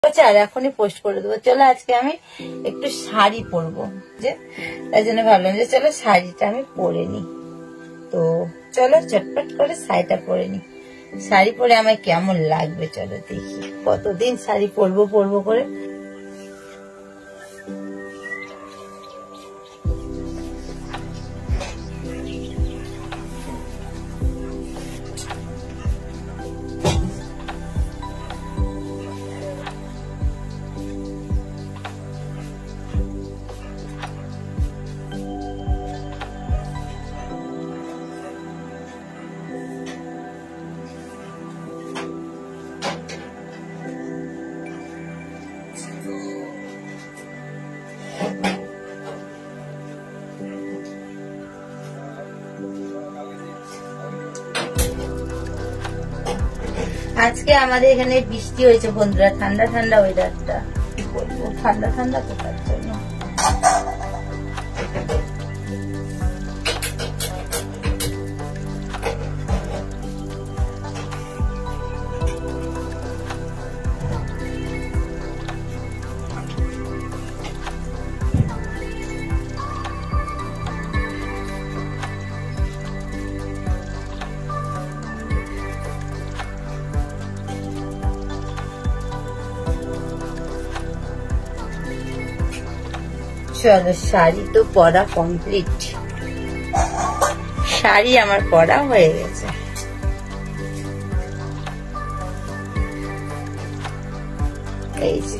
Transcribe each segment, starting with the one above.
আর এখনই পোস্ট করে দেবো। চলো আজকে আমি একটু শাড়ি পরবো, যে তাই জন্য ভাবলাম যে চলো শাড়িটা আমি পরে নি। তো চলো চটপট করে শাড়িটা পরে নি। শাড়ি পরে আমার কেমন লাগবে চলো দেখি। কতদিন শাড়ি পরবো পরবো করে। আজকে আমাদের এখানে বৃষ্টি হয়েছে বন্ধুরা, ঠান্ডা ঠান্ডা ওয়েদারটা, কি বলবো ঠান্ডা ঠান্ডা তো তার জন্য। চলো শাড়ি তো পরা কমপ্লিট, শাড়ি আমার পরা হয়ে গেছে। এই যে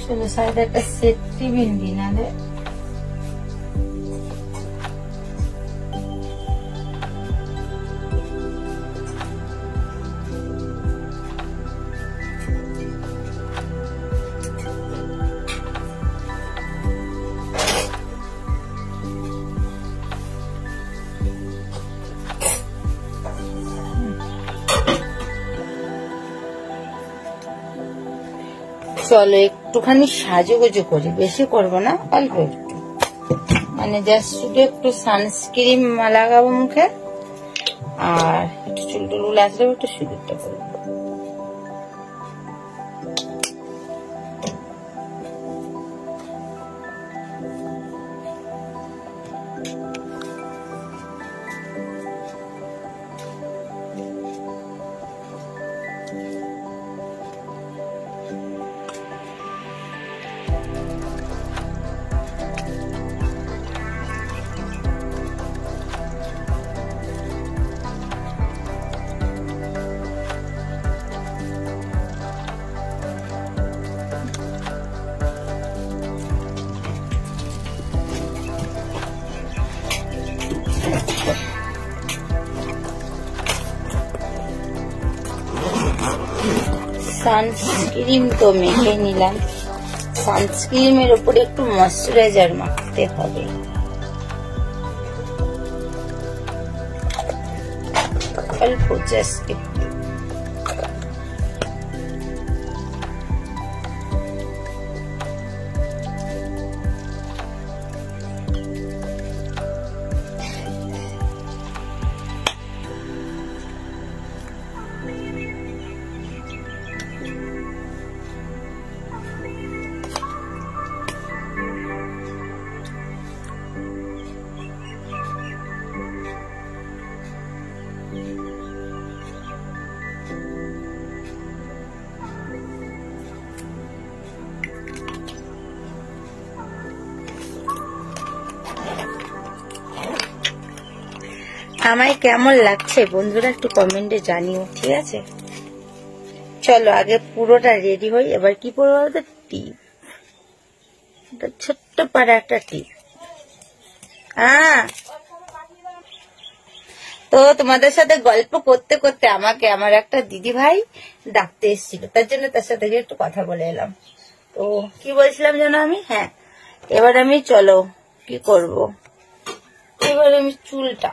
চলো শাড়িটা একটা সেটটি বিন্দি নালে চলো একটুখানি সাজুগুজু করি, বেশি করবো না, অল্প একটু, মানে জাস্ট শুধু একটু সানস্ক্রিন লাগাবো মুখে আর একটু চুল টুল আসলে একটু সিঁদুরটা করবো। সানস্ক্রিন তো মেখে নিলাম, সানস্ক্রিনের উপরে একটু ময়শ্চারাইজার মাখতে হবে। অল্প জাস্ট একটু। আমায় কেমন লাগছে বন্ধুরা একটু কমেন্টে জানিও, ঠিক আছে? চলো আগে পুরোটা রেডি হই। এবার কি পরবো বলতো? টিপ, ছোট্ট পাড়া একটা টিপ। তো তোমাদের সাথে গল্প করতে করতে আমাকে আমার একটা দিদি ভাই ডাকতে এসেছিল, তার জন্য তার সাথে একটু কথা বলে এলাম। তো কি বলছিলাম জানো আমি? হ্যাঁ, এবার আমি চলো কি করব, এবার আমি চুলটা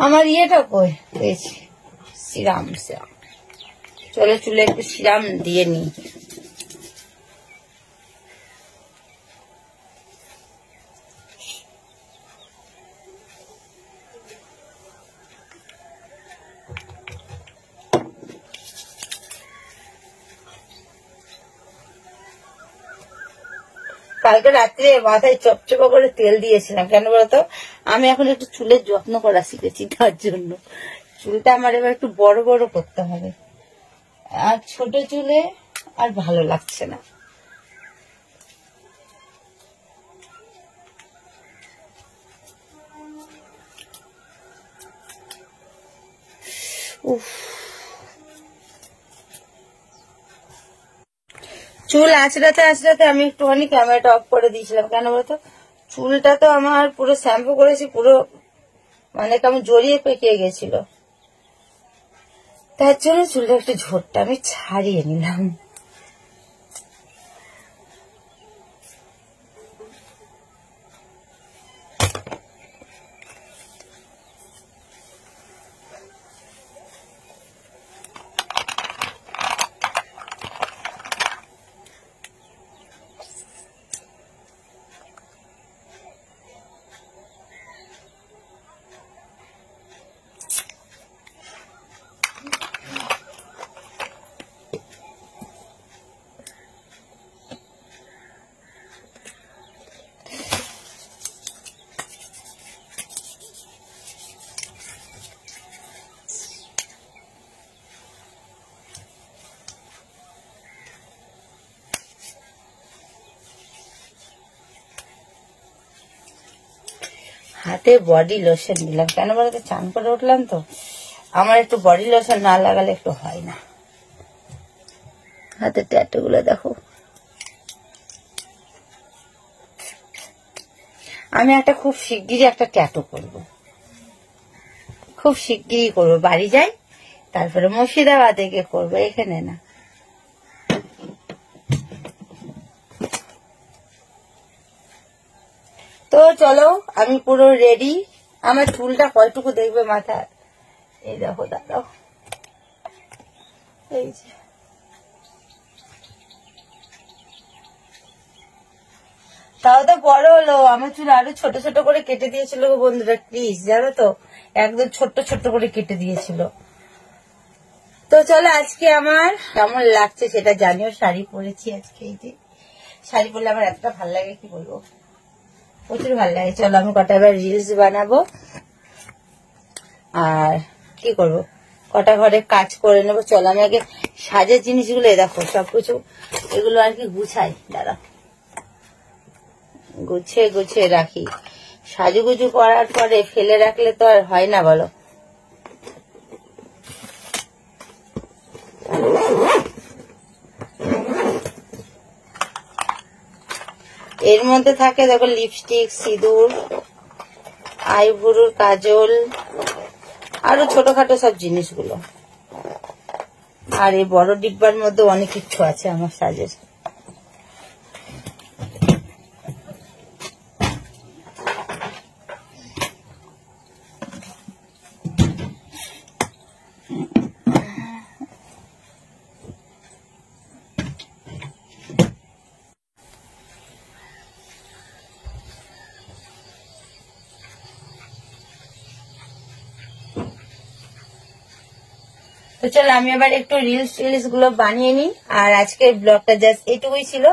আমার ইয়েটা কই পেয়েছি, সিরাম। চলো চুলে একটু সিরাম দিয়ে নিই। কালকে রাত্রে মাথায় চপচপা করে তেল দিয়েছিলাম, কেন বলতো আমি এখন একটু চুলের যত্ন করা শিখেছি, তার জন্য চুলটা আমার এবার একটু বড় বড় করতে হবে, আর ছোট চুলে আর ভালো লাগছে না। উফ, চুল আঁচড়াতে আঁচড়াতে আমি একটুখানি ক্যামেরাটা অফ করে দিয়েছিলাম, কেন বলতো চুলটা তো আমার পুরো শ্যাম্পু করেছি, পুরো মানে কেমন জড়িয়ে পেকিয়ে গেছিল, তার জন্য চুলটা একটু ঝোরটা আমি ছাড়িয়ে নিলাম। হাতে বডি লোশন দিলাম, কেন বলতো চান করে উঠলাম তো, আমার একটু বডি লোশন না লাগালে একটু হয় না। হাতের ট্যাটু গুলো দেখো, আমি একটা খুব শিগগিরই একটা ট্যাটু করব, খুব শিগগিরই করবো, বাড়ি যাই তারপরে মুর্শিদাবাদে গিয়ে করবো, এখানে না। তো চলো আমি পুরো রেডি। আমার চুলটা কয়টুকু দেখবে মাথার, এই দেখো দাঁড়াও, এই যে তাও তো বড় হলো, আমার চুল আরো ছোট ছোট করে কেটে দিয়েছিল গো বন্ধুরা, প্লিজ জানো তো একদম ছোট্ট ছোট্ট করে কেটে দিয়েছিল। তো চলো আজকে আমার কেমন লাগছে সেটা জানিও। শাড়ি পরেছি আজকে, এই যে শাড়ি পরলে আমার এতটা ভালো লাগে কি বলবো, প্রচুর ভালো লাগে। চলো আমি কটা এবার রিলস বানাবো, আর কি করব কটা ঘরে কাজ করে নেবো। চলো আমি আগে সাজের জিনিসগুলো দেখো সবকিছু এগুলো আর কি গুছাই, দাঁড়া গুছিয়ে গুছিয়ে রাখি। সাজুগুজু করার পরে ফেলে রাখলে তো আর হয় না বলো। এর মধ্যে থাকে দেখো লিপস্টিক, সিঁদুর, আইব্রোর কাজল, আরো ছোটখাটো সব জিনিসগুলো। আর এই বড় ডিব্বার মধ্যে অনেক কিছু আছে আমার সাজের। তো চলো আমি এবার একটু রিলস গুলো বানিয়ে নিই। আর আজকের ব্লগটা জাস্ট এটুকুই ছিল।